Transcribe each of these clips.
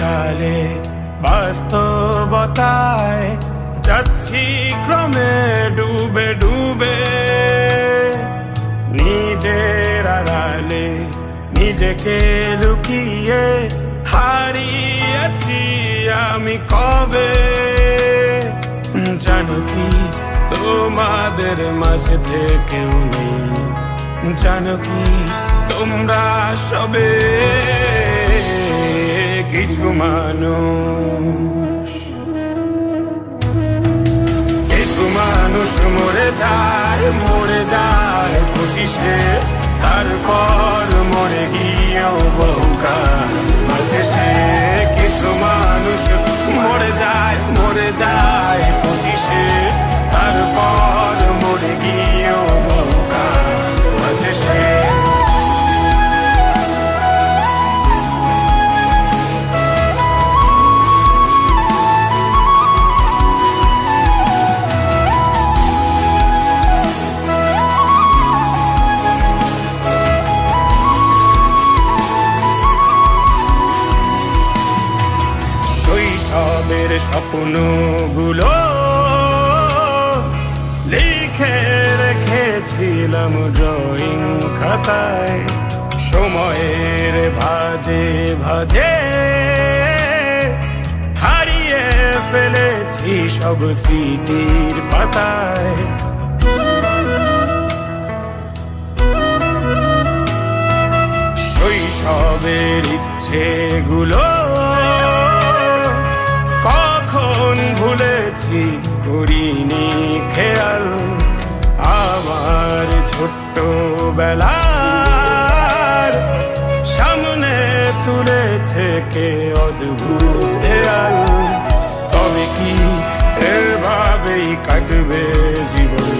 কালে বাস্তবতায় যাচ্ছি ক্রমে ডুবে ডুবে, নিজের আড়ালে নিজেকে লুকিয়ে হারিয়েছি আমি কবে। জানো কি তোমাদের মাঝে থেকেও নেই, জানো কি তোমরা সবে কিছু মানুষ, কিছু মানুষ মরে যায় 25-এ, তারপর মরে গিয়েও বহুকাল মাঝে সে। কিছু মানুষ মরে যায় 25-এ, তারপর মরে গিয়েও বহুকাল মাঝে সে। শৈশবের স্বপ্নগুলো লিখে রেখেছিলাম ড্রয়িং খাতায়, সময়ের ভাজে ভাজে হারিয়ে ফেলেছি সব স্মৃতির পাতায়। শৈশবের ইচ্ছেগুলো কখন ভুলেছি করিনি খেয়াল, আমার ছোট্ট বেলার সামনে তুলেছে কে অদ্ভুত দেয়াল। তবে কি এভাবেই কাটবে জীবন,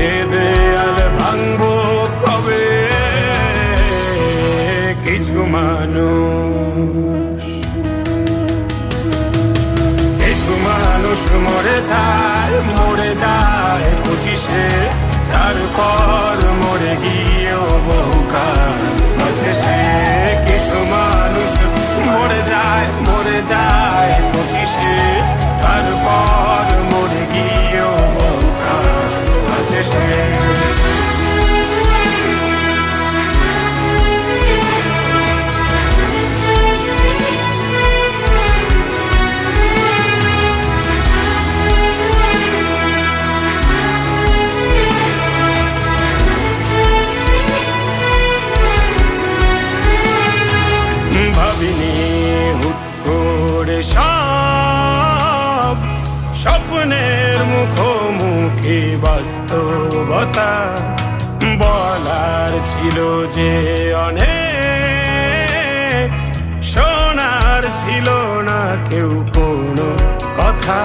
এ দেয়াল ভাঙবো কবে? কিছু মানুষ, কিছু মানুষ মরে যায় 25-এ, তারপর মরে গিয়েও বহুকাল মাঝে সে। কিছু মানুষ মরে যায় 25-এ, তারপর মরে গিয়েও বহুকাল মাঝে সে। ভাবিনি হুট করে সব স্বপ্নের মুখোমুখি বাস্তবতা, বলার ছিল যে অনেক, শোনার ছিল না কেউ কোনো কথা।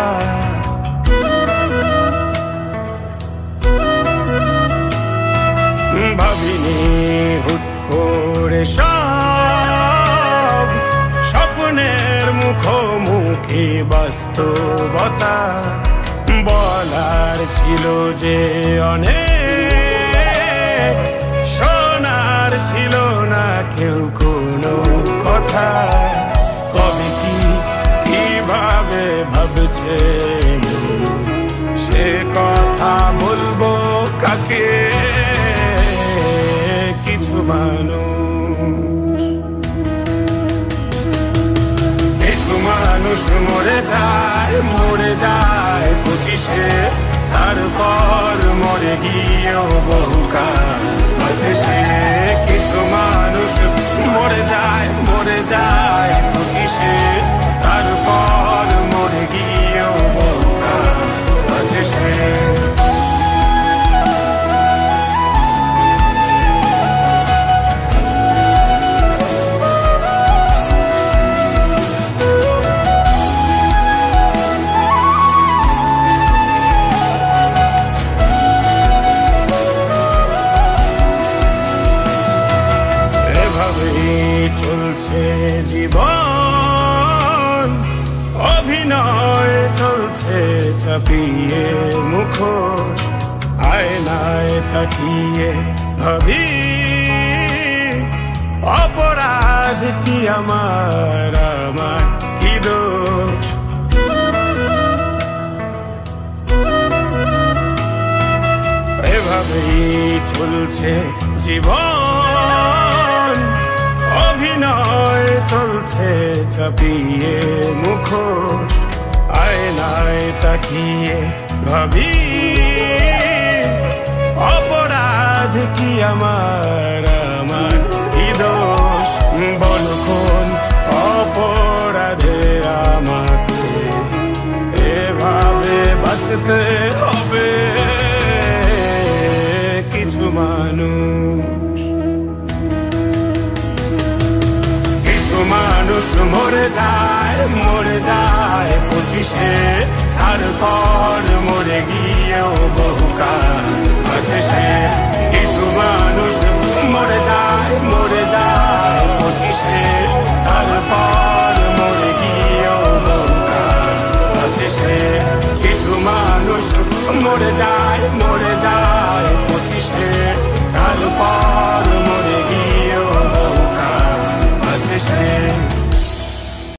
ভাবিনি হুট করে সব স্বপ্নের মুখোমুখি বাস্তবতা, বলার ছিল যে অনেক, শোনার ছিল না কেউ কোনো কথা। কবে কি কিভাবে ভাবছে সে কথা বলবো কাকে? কিছু মানুষ, কিছু মানুষ মরে যায় 25-এ, তারপর মরে গিয়েও বহুকাল মাঝে সে। কিছু মানুষ মরে যায় 25-এ, তারপর মরে গিয়েও বহুকাল মাঝে সে। চলছে জীবন, অভিনয় চলছে চাপিয়ে মুখোশ, আয়নায় তাকিয়ে ভাবি অপরাধ অপরাধ কি আমার কি দোষ? এভাবেই চলছে জীবন, অভিনয় চলছে চাপিয়ে মুখোশ। আয়নায় তাকিয়ে ভাবি অপরাধ কি আমার কি দোষ? বলক্ষণ অপরাধে আমাকে এভাবে বাঁচতে হবে। কিছু মানুষ মরে যায় 25-এ, তারপর মরে গিয়েও বহুকাল আছে সে। কিছু মানুষ মরে যায় 25-এ, তারপর মরে গিয়েও বহুকাল আছে সে। কিছু মানুষ মরে যায়